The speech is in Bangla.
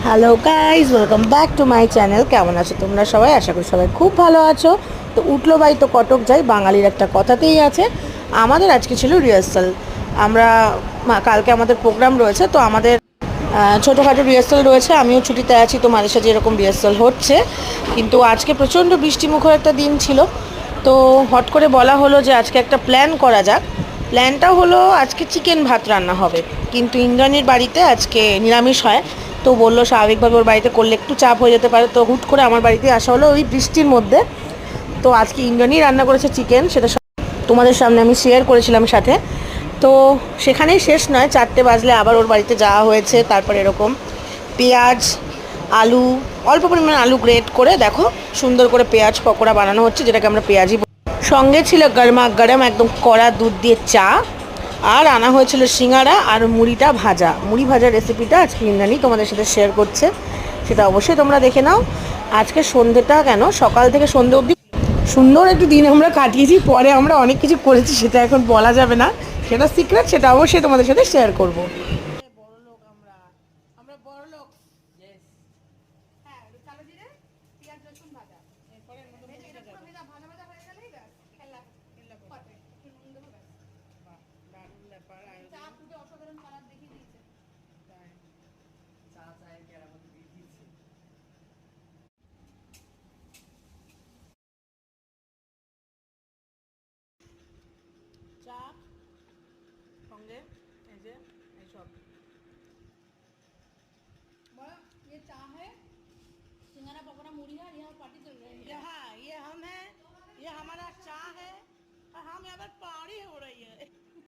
Hello guys, welcome back to my channel. কেমন আছো তোমরা সবাই? আশা করি সবাই খুব ভালো আছো। তো উঠলো বাই তো কটক যাই, বাঙালির একটা কথাতেই আছে। আমাদের আজকে ছিল রিহার্সাল। আমরা কালকে আমাদের প্রোগ্রাম রয়েছে, তো আমাদের ছোটোখাটো রিহার্সাল রয়েছে। আমিও ছুটিতে আছি, তো মাঝে সাঝে এরকম রিহার্সাল হচ্ছে। কিন্তু আজকে প্রচণ্ড বৃষ্টিমুখর একটা দিন ছিল, তো হট করে বলা হলো যে আজকে একটা প্ল্যান করা যাক। প্ল্যানটা হলো আজকে চিকেন ভাত রান্না হবে, কিন্তু ইন্দ্রাণীর বাড়িতে আজকে নিরামিষ হয়। তো বললো স্বাভাবিকভাবে ওর বাড়িতে করলে একটু চাপ হয়ে যেতে পারে, তো হুট করে আমার বাড়িতে আসা হলো ওই বৃষ্টির মধ্যে। তো আজকে ইন্দ্রাণী রান্না করেছে চিকেন, সেটা তোমাদের সামনে আমি শেয়ার করেছিলাম সাথে। তো সেখানেই শেষ নয়, 4টে বাজলে আবার ওর বাড়িতে যাওয়া হয়েছে। তারপর এরকম পেঁয়াজ, আলু, অল্প পরিমাণে আলু গ্রেট করে দেখো সুন্দর করে পেঁয়াজ পকোড়া বানানো হচ্ছে, যেটাকে আমরা পেঁয়াজি। সঙ্গে ছিল গরমা গরম একদম কড়া দুধ দিয়ে চা, আর আনা হয়েছিল সিঙ্গারা আর মুড়িটা ভাজা। মুড়ি ভাজার রেসিপিটা আজকে ইন্দ্রাণী তোমাদের সাথে শেয়ার করছে, সেটা অবশ্যই তোমরা দেখে নাও। আজকে সন্ধ্যেটা কেন, সকাল থেকে সন্ধ্যে অবধি সুন্দর একটু দিন আমরা কাটিয়েছি। পরে আমরা অনেক কিছু করেছি, সেটা এখন বলা যাবে না, সেটা সিক্রেট, সেটা অবশ্যই তোমাদের সাথে শেয়ার করবো। চা সঙ্গে এই যে এইসব ये चाह है, सिंगारा पकौड़ा मुड़ी है, यहाँ पार्टी चल रही है। हाँ, ये हम हैं, ये हमारा चाय है और हम यहाँ पर पार्टी हो रही है।